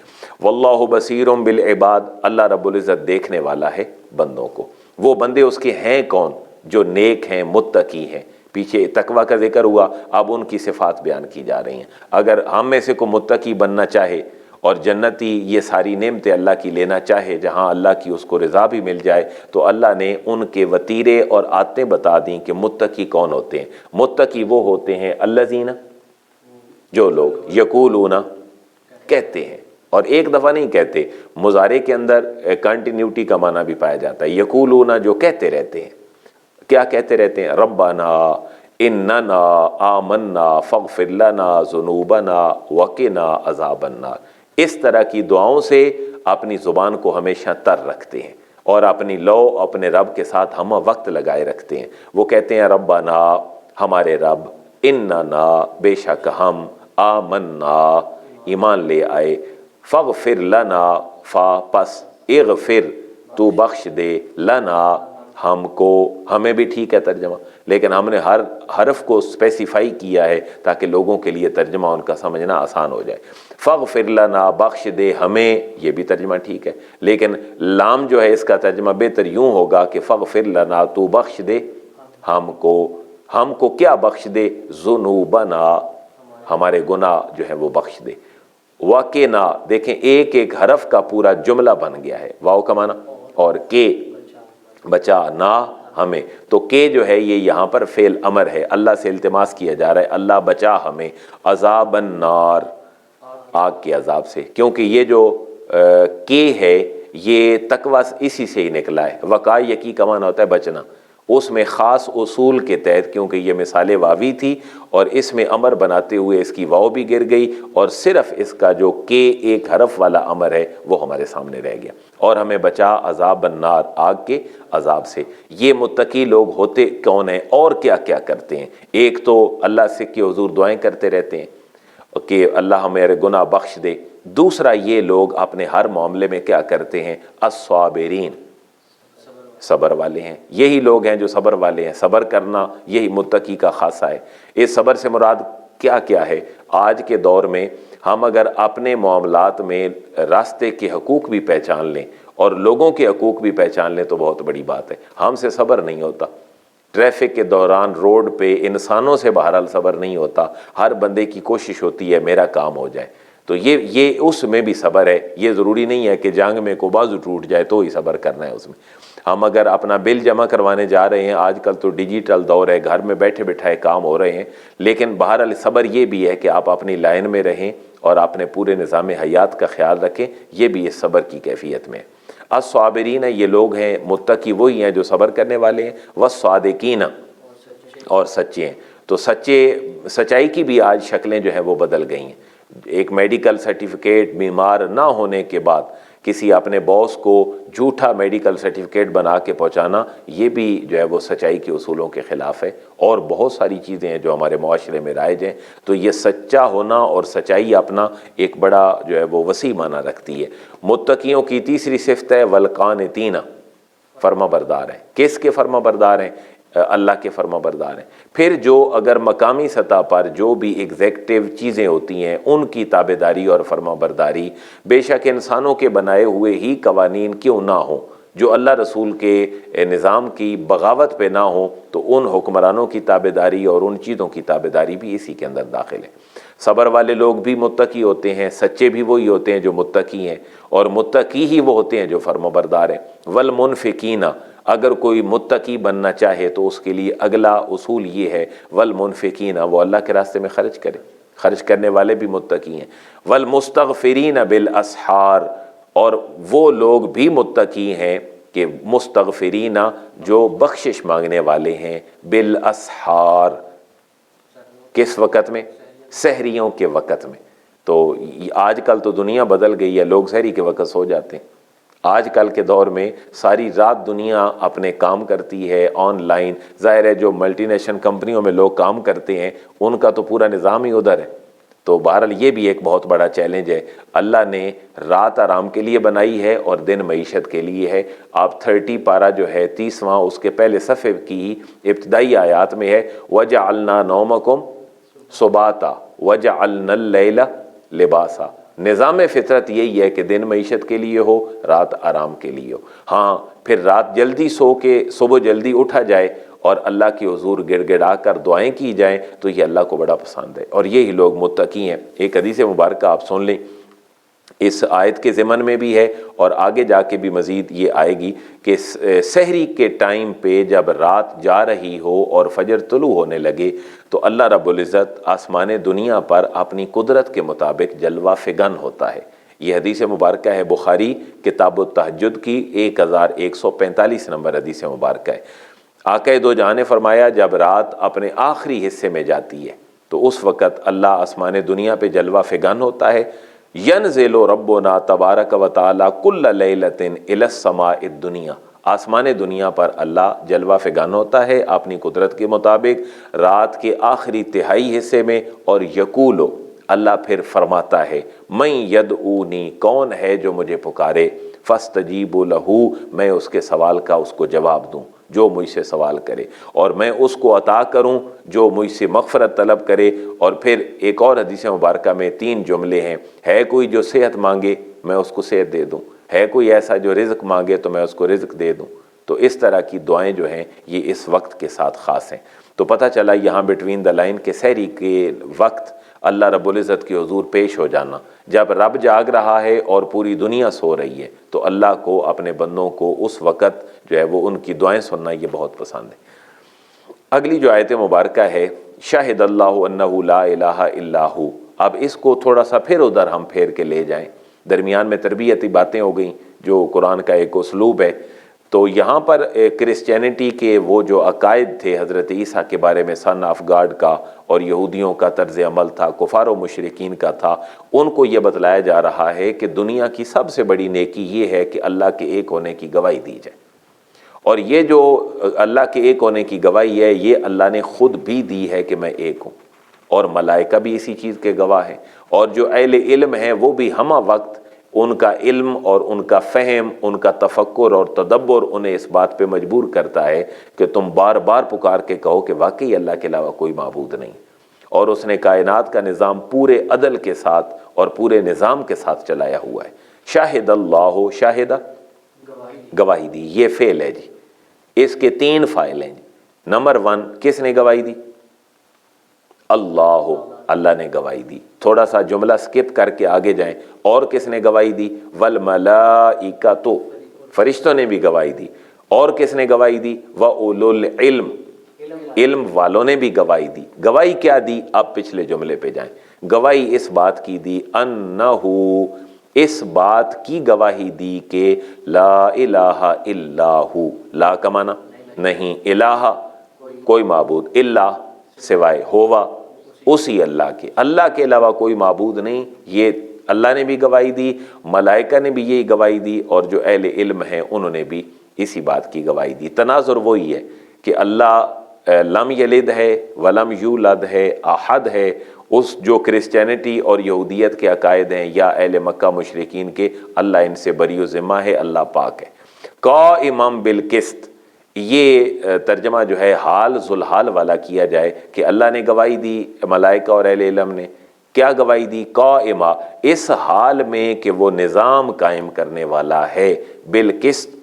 واللہ بصیر بالعباد، اللہ رب العزت دیکھنے والا ہے بندوں کو۔ وہ بندے اس کے ہیں کون؟ جو نیک ہیں، متقی ہیں۔ پیچھے تقویٰ کا ذکر ہوا، اب ان کی صفات بیان کی جا رہی ہیں۔ اگر ہم میں سے کوئی متقی بننا چاہے اور جنتی یہ ساری نعمتیں اللہ کی لینا چاہے جہاں اللہ کی اس کو رضا بھی مل جائے، تو اللہ نے ان کے وتیرے اور عادتیں بتا دیں کہ متقی کون ہوتے ہیں۔ متقی وہ ہوتے ہیں الذین، جو لوگ یقولون، کہتے ہیں، اور ایک دفعہ نہیں کہتے، مضارع کے اندر کنٹینیوٹی کا معنی بھی پایا جاتا ہے۔ یقولون جو کہتے رہتے ہیں، کیا کہتے رہتے ہیں؟ ربنا اننا آمنا فاغفر لنا ذنوبنا وقنا عذاب النار۔ اس طرح کی دعاؤں سے اپنی زبان کو ہمیشہ تر رکھتے ہیں اور اپنی لو اپنے رب کے ساتھ ہم وقت لگائے رکھتے ہیں۔ وہ کہتے ہیں ربنا، ہمارے رب، اننا، بے شک ہم، آمنا، ایمان لے آئے، فاغفر لنا، فا پس، اغفر تو بخش دے، لنا ہم کو، ہمیں بھی ٹھیک ہے ترجمہ، لیکن ہم نے ہر حرف کو اسپیسیفائی کیا ہے تاکہ لوگوں کے لیے ترجمہ ان کا سمجھنا آسان ہو جائے۔ فاغفر لنا، بخش دے ہمیں، یہ بھی ترجمہ ٹھیک ہے، لیکن لام جو ہے اس کا ترجمہ بہتر یوں ہوگا کہ فاغفر لنا، تو بخش دے ہم کو کیا بخش دے؟ ذنوبنا، ہمارے گناہ جو ہے وہ بخش دے، وقنا، دیکھیں ایک ایک حرف کا پورا جملہ بن گیا ہے، واو کا معنی، اور کے، بچا نہ ہمیں، تو کہ جو ہے یہ یہاں پر فعل امر ہے، اللہ سے التماس کیا جا رہا ہے اللہ بچا ہمیں عذاب النار، آگ کے عذاب سے، کیونکہ یہ جو کہ ہے یہ تقوی اسی سے ہی نکلا ہے۔ وقایہ کا معنی ہوتا ہے بچنا، اس میں خاص اصول کے تحت، کیونکہ یہ مثال واوی تھی اور اس میں امر بناتے ہوئے اس کی واو بھی گر گئی اور صرف اس کا جو کہ ایک حرف والا امر ہے وہ ہمارے سامنے رہ گیا، اور ہمیں بچا عذاب النار، آگ کے عذاب سے۔ یہ متقی لوگ ہوتے کون ہیں اور کیا کیا کرتے ہیں؟ ایک تو اللہ سے کہ حضور دعائیں کرتے رہتے ہیں کہ اللہ ہمارے گناہ بخش دے، دوسرا یہ لوگ اپنے ہر معاملے میں کیا کرتے ہیں؟ الصابرین، صبر والے ہیں، یہی لوگ ہیں جو صبر والے ہیں۔ صبر کرنا یہی متقی کا خاصہ ہے۔ اس صبر سے مراد کیا کیا ہے؟ آج کے دور میں ہم اگر اپنے معاملات میں راستے کے حقوق بھی پہچان لیں اور لوگوں کے حقوق بھی پہچان لیں تو بہت بڑی بات ہے۔ ہم سے صبر نہیں ہوتا، ٹریفک کے دوران روڈ پہ انسانوں سے بہرحال صبر نہیں ہوتا، ہر بندے کی کوشش ہوتی ہے میرا کام ہو جائے، تو یہ اس میں بھی صبر ہے۔ یہ ضروری نہیں ہے کہ جنگ میں کو بازو ٹوٹ جائے تو ہی صبر کرنا ہے اس میں۔ ہم اگر اپنا بل جمع کروانے جا رہے ہیں، آج کل تو ڈیجیٹل دور ہے، گھر میں بیٹھے بٹھائے کام ہو رہے ہیں، لیکن بہرحال صبر یہ بھی ہے کہ آپ اپنی لائن میں رہیں اور اپنے پورے نظام حیات کا خیال رکھیں، یہ بھی اس صبر کی کیفیت میں۔ الصابرین، یہ لوگ ہیں متقی وہی ہیں جو صبر کرنے والے ہیں، والصادقین، اور سچے ہیں۔ تو سچائی کی بھی آج شکلیں جو ہیں وہ بدل گئی ہیں۔ ایک میڈیکل سرٹیفکیٹ بیمار نہ ہونے کے بعد کسی اپنے باس کو جھوٹا میڈیکل سرٹیفکیٹ بنا کے پہنچانا، یہ بھی جو ہے وہ سچائی کے اصولوں کے خلاف ہے، اور بہت ساری چیزیں ہیں جو ہمارے معاشرے میں رائج ہیں۔ تو یہ سچا ہونا اور سچائی اپنا ایک بڑا جو ہے وہ وسیع معنی رکھتی ہے۔ متقیوں کی تیسری صفت ہے والقانتین، فرما بردار ہیں۔ کس کے فرما بردار ہیں؟ اللہ کے فرما بردار ہیں۔ پھر جو اگر مقامی سطح پر جو بھی ایگزیکٹو چیزیں ہوتی ہیں ان کی تابعداری اور فرما برداری، بے شک انسانوں کے بنائے ہوئے ہی قوانین کیوں نہ ہوں، جو اللہ رسول کے نظام کی بغاوت پہ نہ ہوں، تو ان حکمرانوں کی تابعداری اور ان چیزوں کی تابعداری بھی اسی کے اندر داخل ہے۔ صبر والے لوگ بھی متقی ہوتے ہیں، سچے بھی وہی ہوتے ہیں جو متقی ہیں، اور متقی ہی وہ ہوتے ہیں جو فرما بردار ہیں۔ والمنفقین، اگر کوئی متقی بننا چاہے تو اس کے لیے اگلا اصول یہ ہے والمنفقین، وہ اللہ کے راستے میں خرچ کرے، خرچ کرنے والے بھی متقی ہیں۔ والمستغفرین بالاسحار، اور وہ لوگ بھی متقی ہیں کہ مستغفرین، جو بخشش مانگنے والے ہیں، بالاسحار، کس وقت میں؟ سحریوں کے وقت میں۔ تو آج کل تو دنیا بدل گئی ہے، لوگ سحری کے وقت سو جاتے ہیں۔ آج کل کے دور میں ساری رات دنیا اپنے کام کرتی ہے آن لائن، ظاہر ہے جو ملٹی نیشنل کمپنیوں میں لوگ کام کرتے ہیں ان کا تو پورا نظام ہی ادھر ہے۔ تو بہرحال یہ بھی ایک بہت بڑا چیلنج ہے۔ اللہ نے رات آرام کے لیے بنائی ہے اور دن معیشت کے لیے ہے۔ آپ 30 پارہ جو ہے 30واں اس کے پہلے صفحے کی ابتدائی آیات میں ہے وَجَعَلْنَا نَوْمَكُمْ سُبَاتًا وَجَعَلْنَا اللَّيْلَ لِبَاسًا۔ نظام فطرت یہی ہے کہ دن معیشت کے لیے ہو، رات آرام کے لیے ہو۔ ہاں پھر رات جلدی سو کے صبح جلدی اٹھا جائے اور اللہ کے حضور گڑ گڑا کر دعائیں کی جائیں تو یہ اللہ کو بڑا پسند ہے، اور یہی لوگ متقی ہیں۔ ایک حدیث مبارکہ آپ سن لیں، اس آیت کے ضمن میں بھی ہے اور آگے جا کے بھی مزید یہ آئے گی کہ سحری کے ٹائم پہ جب رات جا رہی ہو اور فجر طلوع ہونے لگے تو اللہ رب العزت آسمان دنیا پر اپنی قدرت کے مطابق جلوہ فگن ہوتا ہے۔ یہ حدیث مبارکہ ہے بخاری کتاب التہجد کی 1145 نمبر حدیث مبارکہ ہے۔ آقا دو جہاں نے فرمایا جب رات اپنے آخری حصے میں جاتی ہے تو اس وقت اللہ آسمان دنیا پہ جلوہ فگن ہوتا ہے۔ ینزل ربنا تبارک و تعالی کل لیلۃ الی السماء الدنیا، آسمان دنیا پر اللہ جلوہ فگن ہوتا ہے اپنی قدرت کے مطابق رات کے آخری تہائی حصے میں، اور یقولو اللہ پھر فرماتا ہے من یدعونی، کون ہے جو مجھے پکارے، فاستجیب لہ، میں اس کے سوال کا اس کو جواب دوں جو مجھ سے سوال کرے، اور میں اس کو عطا کروں جو مجھ سے مغفرت طلب کرے۔ اور پھر ایک اور حدیث مبارکہ میں 3 جملے ہیں، ہے کوئی جو صحت مانگے میں اس کو صحت دے دوں، ہے کوئی ایسا جو رزق مانگے تو میں اس کو رزق دے دوں۔ تو اس طرح کی دعائیں جو ہیں یہ اس وقت کے ساتھ خاص ہیں۔ تو پتہ چلا یہاں بٹوین دا لائن کے سحری کے وقت اللہ رب العزت کے حضور پیش ہو جانا، جب رب جاگ رہا ہے اور پوری دنیا سو رہی ہے تو اللہ کو اپنے بندوں کو اس وقت جو ہے وہ ان کی دعائیں سننا یہ بہت پسند ہے۔ اگلی جو آیت مبارکہ ہے شاہد اللہ انہ لا الہ الا ہو، اب اس کو تھوڑا سا پھر ادھر ہم پھیر کے لے جائیں، درمیان میں تربیتی باتیں ہو گئیں جو قرآن کا ایک اسلوب ہے۔ تو یہاں پر کرسچینٹی کے وہ جو عقائد تھے حضرت عیسیٰ کے بارے میں سن آف گاڈ کا، اور یہودیوں کا طرز عمل تھا، کفار و مشرکین کا تھا، ان کو یہ بتلایا جا رہا ہے کہ دنیا کی سب سے بڑی نیکی یہ ہے کہ اللہ کے ایک ہونے کی گواہی دی جائے، اور یہ جو اللہ کے ایک ہونے کی گواہی ہے یہ اللہ نے خود بھی دی ہے کہ میں ایک ہوں، اور ملائکہ بھی اسی چیز کے گواہ ہیں، اور جو اہل علم ہیں وہ بھی ہمہ وقت ان کا علم اور ان کا فہم، ان کا تفکر اور تدبر انہیں اس بات پہ مجبور کرتا ہے کہ تم بار بار پکار کے کہو کہ واقعی اللہ کے علاوہ کوئی معبود نہیں، اور اس نے کائنات کا نظام پورے عدل کے ساتھ اور پورے نظام کے ساتھ چلایا ہوا ہے۔ شاہد اللہ، شاہدہ گواہی دی، یہ فعل ہے جی، اس کے 3 فاعل ہیں جی۔ نمبر 1 کس نے گواہی دی؟ اللہ نے گواہی دی۔ تھوڑا سا جملہ سکپ کر کے آگے جائیں، اور کس نے گواہی دی؟ والملائکۃ، فرشتوں نے بھی گواہی دی۔ اور کس نے گواہی دی؟ وَأُولُو الْعِلْمِ، علم والوں نے بھی گواہی دی۔ گواہی کیا دی؟ اب پچھلے جملے پہ جائیں، گواہی اس بات کی دی انہو، اس بات کی گواہی دی کہ لا الہ الا ہو، لا کا معنی نہیں، الہ کوئی معبود، الا سوائے، ہوا اسی اللہ کے علاوہ کوئی معبود نہیں، یہ اللہ نے بھی گواہی دی، ملائکہ نے بھی یہی گواہی دی، اور جو اہل علم ہیں انہوں نے بھی اسی بات کی گواہی دی۔ تناظر وہی ہے کہ اللہ لم یلد ہے ولم یولد ہے، احد ہے، اس جو کرسچینٹی اور یہودیت کے عقائد ہیں یا اہل مکہ مشرکین کے، اللہ ان سے بری و ذمہ ہے، اللہ پاک ہے۔ قائما بالقسط، یہ ترجمہ جو ہے حال ذوالحال والا کیا جائے کہ اللہ نے گواہی دی، ملائکہ اور اہل علم نے کیا گواہی دی؟ قائمہ، اس حال میں کہ وہ نظام قائم کرنے والا ہے، بالقسط،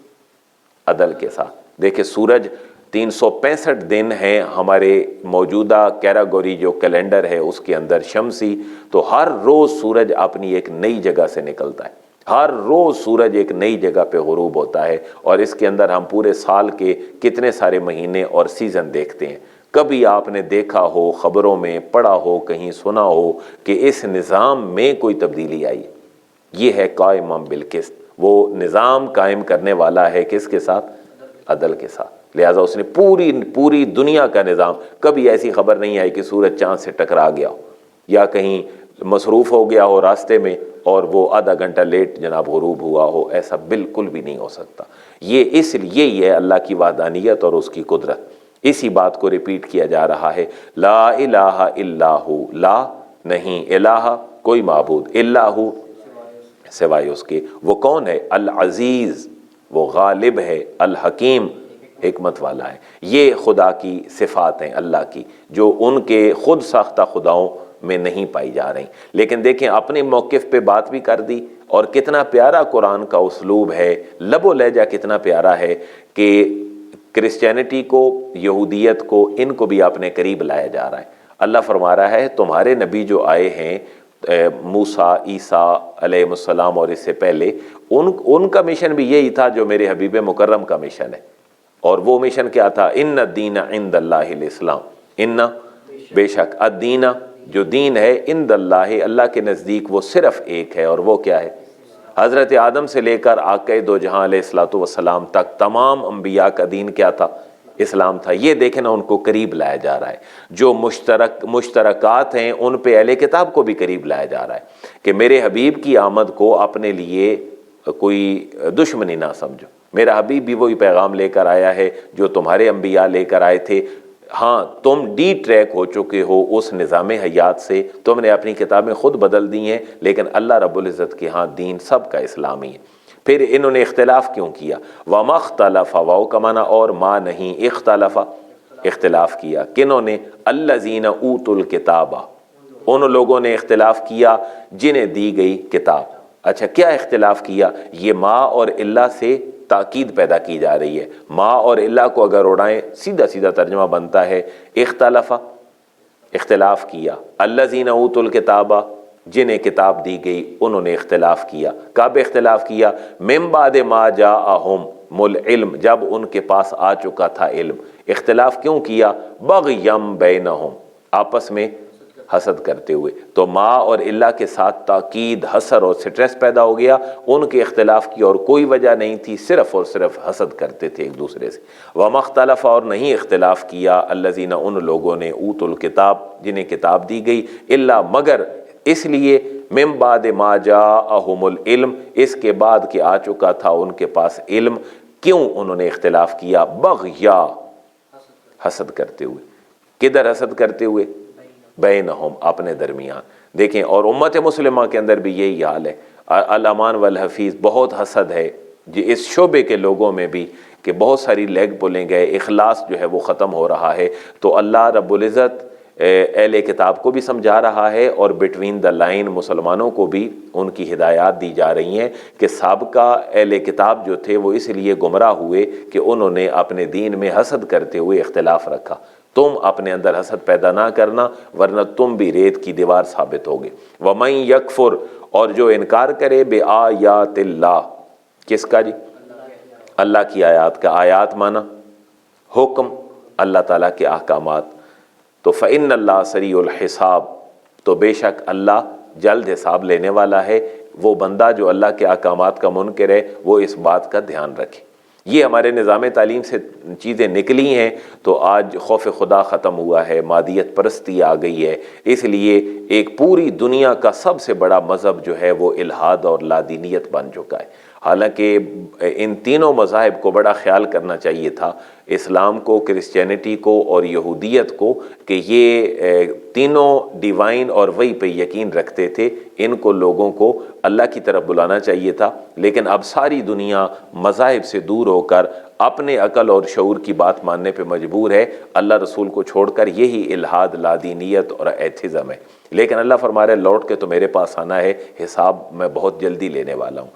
عدل کے ساتھ۔ دیکھیں سورج 365 دن ہیں ہمارے موجودہ کیٹاگوری جو کیلنڈر ہے اس کے اندر شمسی، تو ہر روز سورج اپنی ایک نئی جگہ سے نکلتا ہے، ہر روز سورج ایک نئی جگہ پہ غروب ہوتا ہے، اور اس کے اندر ہم پورے سال کے کتنے سارے مہینے اور سیزن دیکھتے ہیں۔ کبھی آپ نے دیکھا ہو، خبروں میں پڑھا ہو، کہیں سنا ہو کہ اس نظام میں کوئی تبدیلی آئی؟ یہ ہے قائم بالقسط، وہ نظام قائم کرنے والا ہے کس کے ساتھ؟ عدل کے ساتھ۔ لہٰذا اس نے پوری دنیا کا نظام، کبھی ایسی خبر نہیں آئی کہ سورج چاند سے ٹکرا گیا ہو یا کہیں مصروف ہو گیا ہو راستے میں اور وہ آدھا گھنٹہ لیٹ جناب غروب ہوا ہو، ایسا بالکل بھی نہیں ہو سکتا۔ یہ اس لیے ہی ہے اللہ کی وحدانیت اور اس کی قدرت، اسی بات کو ریپیٹ کیا جا رہا ہے، لا الہ الا ہو، لا نہیں، الہ کوئی معبود، الا ہو سوائے اس کے، وہ کون ہے؟ العزیز، وہ غالب ہے، الحکیم، حکمت والا ہے۔ یہ خدا کی صفات ہیں اللہ کی جو ان کے خود ساختہ خداؤں میں نہیں پائی جا رہی۔ لیکن دیکھیں اپنے موقف پہ بات بھی کر دی، اور کتنا پیارا قرآن کا اسلوب ہے، لب و لہجہ کتنا پیارا ہے کہ کرسچینٹی کو، یہودیت کو، ان کو بھی اپنے قریب لایا جا رہا ہے۔ اللہ فرما رہا ہے تمہارے نبی جو آئے ہیں موسیٰ، عیسیٰ علیہ السلام اور اس سے پہلے ان کا مشن بھی یہی تھا جو میرے حبیب مکرم کا مشن ہے. اور وہ مشن کیا تھا؟ ان الدین عند اللہ الاسلام. ان بے شک، الدین جو دین ہے، عند اللہ اللہ کے نزدیک وہ صرف ایک ہے، اور وہ کیا ہے؟ حضرت آدم سے لے کر آقا دو جہاں علیہ الصلوۃ والسلام تک تمام انبیاء کا دین کیا تھا؟ اسلام تھا. یہ دیکھیں نا، ان کو قریب لایا جا رہا ہے. جو مشترکات ہیں ان پہ اہل کتاب کو بھی قریب لایا جا رہا ہے کہ میرے حبیب کی آمد کو اپنے لیے کوئی دشمنی نہ سمجھو. میرا حبیب بھی وہی پیغام لے کر آیا ہے جو تمہارے انبیاء لے کر آئے تھے. ہاں، تم ڈی ٹریک ہو چکے ہو اس نظام حیات سے، تم نے اپنی کتابیں خود بدل دی ہیں، لیکن اللہ رب العزت کے ہاں دین سب کا اسلامی ہے. پھر انہوں نے اختلاف کیوں کیا؟ وَمَا اخْتَلَفَ، واو کا معنی اور ما نہیں، اختلف اختلاف کیا. کنہوں نے؟ الَّذِينَ أُوتُوا الْكِتَابَ، ان لوگوں نے اختلاف کیا جنہیں دی گئی کتاب. اچھا، کیا اختلاف کیا؟ یہ ما اور اللہ سے تاکید پیدا کی جا رہی ہے. ما اور اللہ کو اگر اڑائیں سیدھا سیدھا ترجمہ بنتا ہے اختلف، اختلاف کیا. الذین اوتوا الکتاب، جنہیں کتاب دی گئی انہوں نے اختلاف کیا. کب اختلاف کیا؟ من بعد ما جاءہم العلم، جب ان کے پاس آ چکا تھا علم. اختلاف کیوں کیا؟ بغیم بینہم، آپس میں حسد کرتے ہوئے. تو ما اور اللہ کے ساتھ تاکید، حسر اور سٹریس پیدا ہو گیا. ان کے اختلاف کی اور کوئی وجہ نہیں تھی، صرف اور صرف حسد کرتے تھے ایک دوسرے سے. وَمَا اخْتَلَفَ، اور نہیں اختلاف کیا، الَّذِينَ، ان لوگوں نے، اوتوا الکتاب، جنہیں کتاب دی گئی، الا مگر اس لیے، من بعد ما جاءہم العلم، اس کے بعد کہ آ چکا تھا ان کے پاس علم. کیوں انہوں نے اختلاف کیا؟ بغیا، حسد کرتے ہوئے. کدھر حسد کرتے ہوئے؟ بینہم، اپنے درمیان. دیکھیں، اور امت مسلمہ کے اندر بھی یہی حال ہے. الامان والحفیظ، بہت حسد ہے اس شعبے کے لوگوں میں بھی، کہ بہت ساری لیگ پولیں گئے، اخلاص جو ہے وہ ختم ہو رہا ہے. تو اللہ رب العزت اہل کتاب کو بھی سمجھا رہا ہے، اور بٹوین دا لائن مسلمانوں کو بھی ان کی ہدایات دی جا رہی ہیں کہ سابقہ اہل کتاب جو تھے وہ اس لیے گمراہ ہوئے کہ انہوں نے اپنے دین میں حسد کرتے ہوئے اختلاف رکھا. تم اپنے اندر حسد پیدا نہ کرنا، ورنہ تم بھی ریت کی دیوار ثابت ہوگے. وَمَن یکفر، اور جو انکار کرے، بِآیاتِ اللہ، کس کا جی؟ اللہ کی آیات کا. آیات مانا حکم، اللہ تعالیٰ کے احکامات. تو فَإِنَّ اللَّهَ سَرِيعُ الْحِسَابِ، تو بے شک اللہ جلد حساب لینے والا ہے. وہ بندہ جو اللہ کے احکامات کا منکر ہے وہ اس بات کا دھیان رکھے. یہ ہمارے نظام تعلیم سے چیزیں نکلی ہیں تو آج خوف خدا ختم ہوا ہے، مادیت پرستی آ گئی ہے. اس لیے ایک پوری دنیا کا سب سے بڑا مذہب جو ہے وہ الحاد اور لادینیت بن چکا ہے. حالانکہ ان تینوں مذاہب کو بڑا خیال کرنا چاہیے تھا، اسلام کو، کرسچینٹی کو اور یہودیت کو، کہ یہ تینوں ڈیوائن اور وہی پہ یقین رکھتے تھے. ان کو لوگوں کو اللہ کی طرف بلانا چاہیے تھا. لیکن اب ساری دنیا مذاہب سے دور ہو کر اپنے عقل اور شعور کی بات ماننے پہ مجبور ہے. اللہ رسول کو چھوڑ کر یہی الحاد، لادینیت اور ایتھزم ہے. لیکن اللہ فرما رہے لوٹ کے تو میرے پاس آنا ہے، حساب میں بہت جلدی لینے والا ہوں.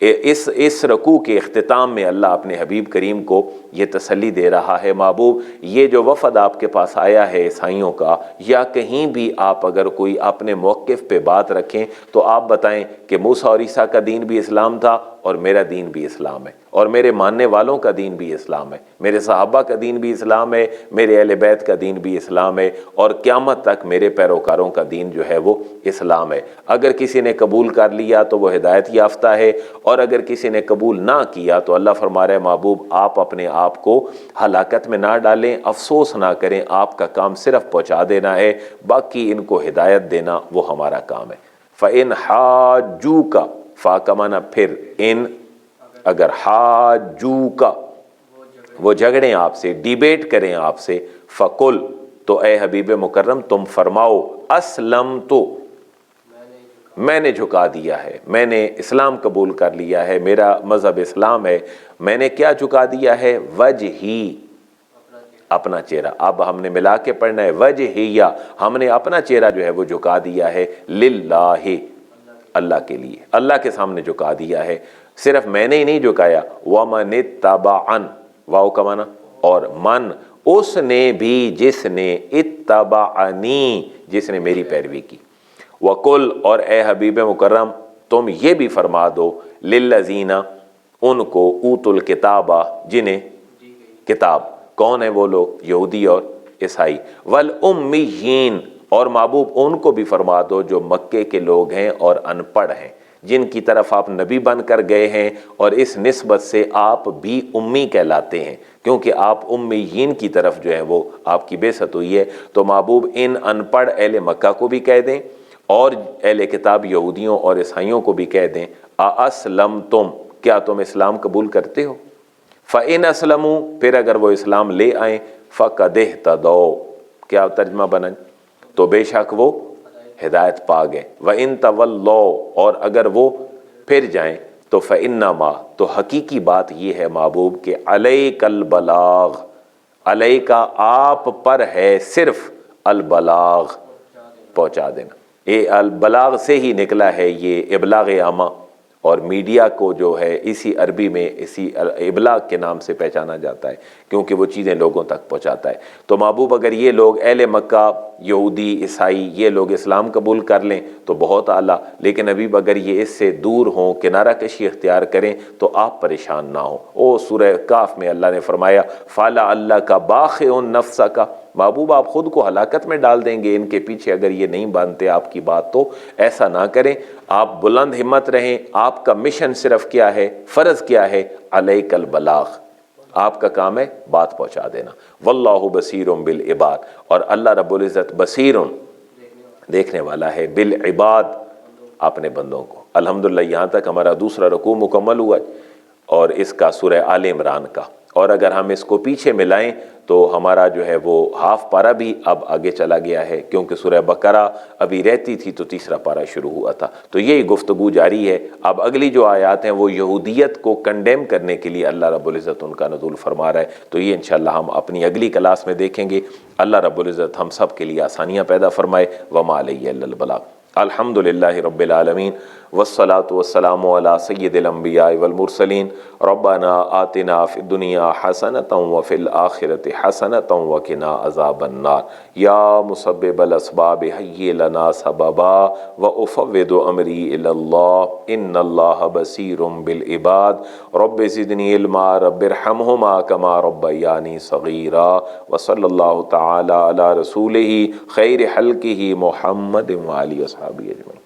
اس رکوع کے اختتام میں اللہ اپنے حبیب کریم کو یہ تسلی دے رہا ہے، محبوب یہ جو وفد آپ کے پاس آیا ہے عیسائیوں کا، یا کہیں بھی آپ اگر کوئی اپنے موقف پہ بات رکھیں تو آپ بتائیں کہ موسیٰ اور عیسیٰ کا دین بھی اسلام تھا، اور میرا دین بھی اسلام ہے، اور میرے ماننے والوں کا دین بھی اسلام ہے، میرے صحابہ کا دین بھی اسلام ہے، میرے اہل بیت کا دین بھی اسلام ہے، اور قیامت تک میرے پیروکاروں کا دین جو ہے وہ اسلام ہے. اگر کسی نے قبول کر لیا تو وہ ہدایت یافتہ ہے، اور اگر کسی نے قبول نہ کیا تو اللہ فرما رہے محبوب آپ اپنے آپ کو ہلاکت میں نہ ڈالیں، افسوس نہ کریں. آپ کا کام صرف پہنچا دینا ہے، باقی ان کو ہدایت دینا وہ ہمارا کام ہے. فَإِنْ حَاجُّوكَ، فا کا معنی پھر، ان اگر حاجوکا وہ جھگڑیں آپ سے، ڈیبیٹ کریں آپ سے، فقل تو اے حبیب مکرم تم فرماؤ، اسلم تو میں نے جھکا دیا ہے، میں نے اسلام قبول کر لیا ہے، میرا مذہب اسلام ہے. میں نے کیا جھکا دیا ہے؟ وجہی، اپنا چہرہ. اب ہم نے ملا کے پڑھنا ہے، وجہیہ، ہم نے اپنا چہرہ جو ہے وہ جھکا دیا ہے، للہ، اللہ کے لیے، اللہ کے سامنے جھکا دیا ہے. صرف میں نے ہی نہیں جھکایا، وَمَنِ اتَّبَعَنِ، واو کا معنی اور من، اس نے بھی جس نے، اتبعنی جس نے میری پیروی کی. وقل اور اے حبیب مکرم تم یہ بھی فرما دو للذین ان کو اوت الکتابہ جنہیں کتاب، کون ہیں وہ لوگ؟ یہودی اور عیسائی، والامیین اور محبوب ان کو بھی فرما دو جو مکے کے لوگ ہیں اور ان پڑھ ہیں، جن کی طرف آپ نبی بن کر گئے ہیں اور اس نسبت سے آپ بھی امی کہلاتے ہیں کیونکہ آپ امیین کی طرف جو ہے وہ آپ کی بعثت ہوئی ہے۔ تو محبوب ان ان پڑھ اہل مکہ کو بھی کہہ دیں اور اہل کتاب یہودیوں اور عیسائیوں کو بھی کہہ دیں اَأَسْلَمْتُمْ کیا تم اسلام قبول کرتے ہو؟ فَإِنْ أَسْلَمُوا پھر اگر وہ اسلام لے آئیں فَقَدْ اهْتَدَوْا کیا ترجمہ بنائیں؟ تو بے شک وہ ہدایت پا گئے۔ وَإِن تَوَلَّوْا اور اگر وہ پھر جائیں تو فَإِنَّمَا تو حقیقی بات یہ ہے محبوب کہ عَلَيْكَ الْبَلَاغُ عَلَيْكَ آپ پر ہے صرف البلاغ پہنچا دینا۔ یہ البلاغ سے ہی نکلا ہے یہ ابلاغ عامہ، اور میڈیا کو جو ہے اسی عربی میں اسی ابلاغ کے نام سے پہچانا جاتا ہے کیونکہ وہ چیزیں لوگوں تک پہنچاتا ہے۔ تو محبوب اگر یہ لوگ اہل مکہ یہودی عیسائی یہ لوگ اسلام قبول کر لیں تو بہت اعلیٰ، لیکن ابھی اگر یہ اس سے دور ہوں کنارہ کشی اختیار کریں تو آپ پریشان نہ ہوں۔ او سورہ کاف میں اللہ نے فرمایا فَلَعَلَّكَ بَاخِعٌ نَفْسَكَ محبوب آپ خود کو ہلاکت میں ڈال دیں گے ان کے پیچھے اگر یہ نہیں مانتے آپ کی بات، تو ایسا نہ کریں، آپ بلند ہمت رہیں۔ آپ کا مشن صرف کیا ہے، فرض کیا ہے؟ علیک البلاغ، آپ کا کام ہے بات پہنچا دینا۔ واللہ بصیر بالعباد اور اللہ رب العزت بصیر دیکھنے والا ہے بالعباد اپنے بندوں کو۔ الحمدللہ یہاں تک ہمارا دوسرا رکوع مکمل ہوا ہے اور اس کا سورہ آل عمران کا، اور اگر ہم اس کو پیچھے ملائیں تو ہمارا جو ہے وہ ہاف پارہ بھی اب آگے چلا گیا ہے کیونکہ سورہ بقرہ ابھی رہتی تھی تو تیسرا پارہ شروع ہوا تھا۔ تو یہی گفتگو جاری ہے۔ اب اگلی جو آیات ہیں وہ یہودیت کو کنڈیم کرنے کے لیے اللہ رب العزت ان کا نزول فرما رہا ہے، تو یہ انشاءاللہ ہم اپنی اگلی کلاس میں دیکھیں گے۔ اللہ رب العزت ہم سب کے لیے آسانیاں پیدا فرمائے۔ وما علیہ الا البلاغ۔ الحمدللہ رب العالمین والصلاة والسلام علی سید الانبیاء والمرسلین ربنا آتنا فی الدنیا حسنۃ وفی الآخرۃ حسنۃ وقنا عذاب النار۔ یا مسبب الاسباب حی لنا سببا وافوض امری الی اللہ ان اللہ بصیر بالعباد۔ رب زدنی علما رب ارحمہما کما ربیانی صغیرا۔ وصلی اللہ تعالی علی رسولہ خیر خلقہ محمد وآلہ وصحبہ اجمعین۔